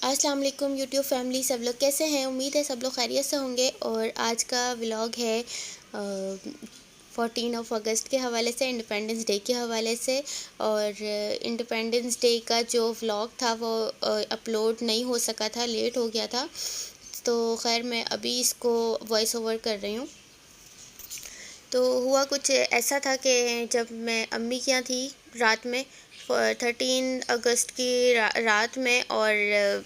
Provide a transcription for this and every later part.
अस्सलाम वालेकुम YouTube family, सब लोग कैसे हैं। उम्मीद है सब लोग खैरियत से होंगे। और आज का व्लॉग है 14 अगस्त के हवाले से, इंडिपेंडेंस डे के हवाले से। और इंडिपेंडेंस डे का जो व्लॉग था वो अपलोड नहीं हो सका था, लेट हो गया था। तो खैर मैं अभी इसको वॉइस ओवर कर रही हूँ। तो हुआ कुछ ऐसा था कि जब मैं अम्मी के यहाँ थी रात में 13 अगस्त की रात में, और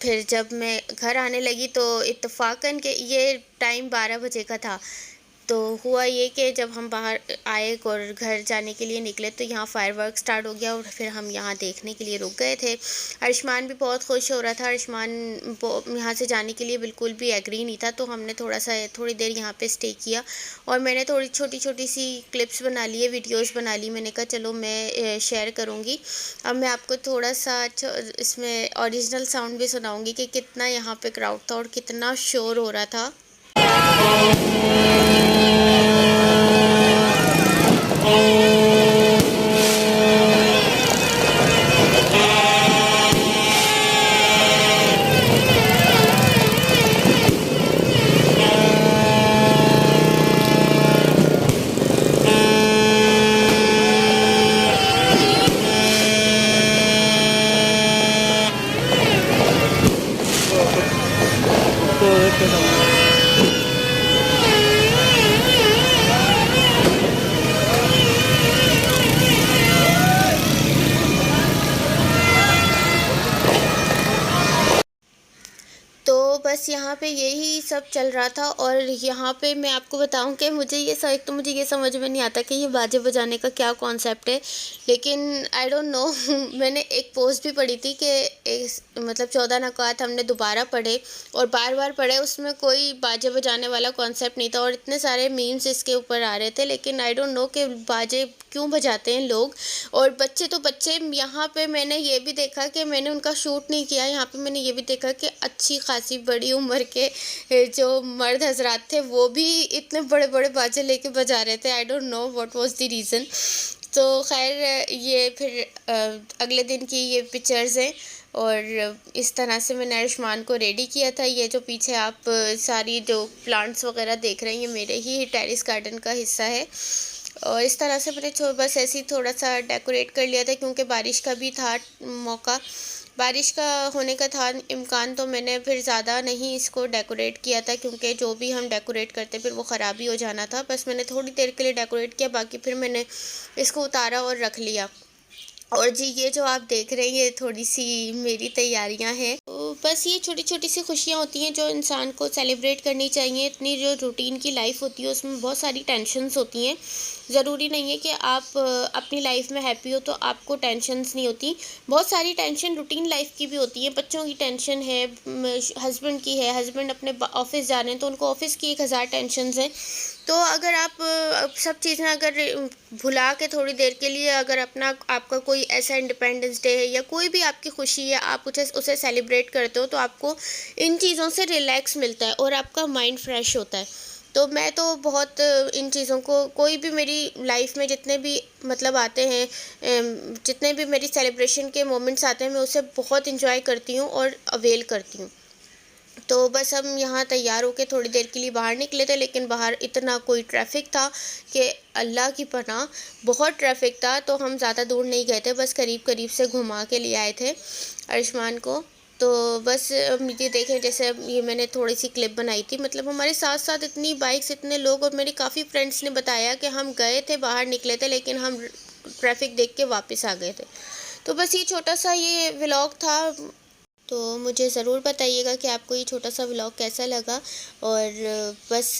फिर जब मैं घर आने लगी तो इत्तेफाकन के ये टाइम 12 बजे का था। तो हुआ ये कि जब हम बाहर आए और घर जाने के लिए निकले तो यहाँ फायरवर्क स्टार्ट हो गया, और फिर हम यहाँ देखने के लिए रुक गए थे। आयुष्मान भी बहुत खुश हो रहा था। आयुष्मान यहाँ से जाने के लिए बिल्कुल भी एग्री नहीं था, तो हमने थोड़ी देर यहाँ पे स्टे किया। और मैंने थोड़ी छोटी छोटी सी क्लिप्स बना ली है, वीडियोज़ बना ली। मैंने कहा चलो मैं शेयर करूँगी। अब मैं आपको थोड़ा सा इसमें ओरिजिनल साउंड भी सुनाऊँगी कि कितना यहाँ पे क्राउड था और कितना शोर हो रहा था। तो बस यहाँ पे यही सब चल रहा था। और यहाँ पे मैं आपको बताऊं कि मुझे ये समझ में नहीं आता कि ये बाजे बजाने का क्या कॉन्सेप्ट है। लेकिन आई डोंट नो मैंने एक पोस्ट भी पढ़ी थी कि मतलब 14 नकात हमने दोबारा पढ़े और बार बार पढ़े, उसमें कोई बाजे बजाने वाला कॉन्सेप्ट नहीं था। और इतने सारे मीम्स इसके ऊपर आ रहे थे, लेकिन आई डोंट नो कि बाजे क्यों बजाते हैं लोग। और बच्चे तो बच्चे, यहाँ पे मैंने ये भी देखा कि मैंने उनका शूट नहीं किया। यहाँ पे मैंने ये भी देखा कि अच्छी खासी बड़ी उम्र के जो मर्द हजरात थे वो भी इतने बड़े बड़े बाजे लेके बजा रहे थे। I don't know what was the reason. तो खैर ये फिर अगले दिन की ये पिक्चर्स हैं। और इस तरह से मैंने आयुष्मान को रेडी किया था। ये जो पीछे आप सारी जो प्लांट्स वगैरह देख रहे हैं, ये मेरे ही टेरेस गार्डन का हिस्सा है। और इस तरह से मैंने बस ऐसे ही थोड़ा सा डेकोरेट कर लिया था, क्योंकि बारिश का भी था मौका, बारिश का होने का था इम्कान। तो मैंने फिर ज़्यादा नहीं इसको डेकोरेट किया था, क्योंकि जो भी हम डेकोरेट करते फिर वो ख़राब ही हो जाना था। बस मैंने थोड़ी देर के लिए डेकोरेट किया, बाकी फिर मैंने इसको उतारा और रख लिया। और जी ये जो आप देख रहे हैं ये थोड़ी सी मेरी तैयारियां हैं। तो बस ये छोटी छोटी सी खुशियां होती हैं जो इंसान को सेलिब्रेट करनी चाहिए। इतनी जो रूटीन की लाइफ होती है उसमें बहुत सारी टेंशन्स होती हैं। ज़रूरी नहीं है कि आप अपनी लाइफ में हैप्पी हो तो आपको टेंशन्स नहीं होती। बहुत सारी टेंशन रूटीन लाइफ की भी होती है। बच्चों की टेंशन है, हस्बैंड की है, हस्बैंड अपने ऑफिस जा रहे हैं तो उनको ऑफिस की 1000 टेंशन्स हैं। तो अगर आप सब चीज़ें अगर भुला के थोड़ी देर के लिए अगर आपका कोई ऐसा इंडिपेंडेंस डे है या कोई भी आपकी खुशी है, आप उसे सेलिब्रेट करते हो, तो आपको इन चीज़ों से रिलैक्स मिलता है और आपका माइंड फ्रेश होता है। तो मैं तो बहुत इन चीज़ों को, कोई भी मेरी लाइफ में जितने भी मतलब आते हैं, जितने भी मेरी सेलिब्रेशन के मोमेंट्स आते हैं, मैं उसे बहुत इंजॉय करती हूँ और अवेल करती हूँ। तो बस हम यहाँ तैयार होके थोड़ी देर के लिए बाहर निकले थे, लेकिन बाहर इतना कोई ट्रैफिक था कि अल्लाह की पनाह, बहुत ट्रैफिक था। तो हम ज़्यादा दूर नहीं गए थे, बस करीब करीब से घुमा के लिए आए थे आयुष्मान को। तो बस ये देखें, जैसे ये मैंने थोड़ी सी क्लिप बनाई थी, मतलब हमारे साथ साथ इतनी बाइक्स, इतने लोग। और मेरे काफ़ी फ्रेंड्स ने बताया कि हम गए थे, बाहर निकले थे, लेकिन हम ट्रैफिक देख के वापस आ गए थे। तो बस ये छोटा सा ये व्लॉग था। तो मुझे ज़रूर बताइएगा कि आपको ये छोटा सा व्लॉग कैसा लगा। और बस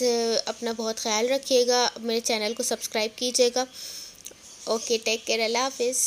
अपना बहुत ख्याल रखिएगा, मेरे चैनल को सब्सक्राइब कीजिएगा। ओके, टेक केयर, अल्लाह हाफिज़।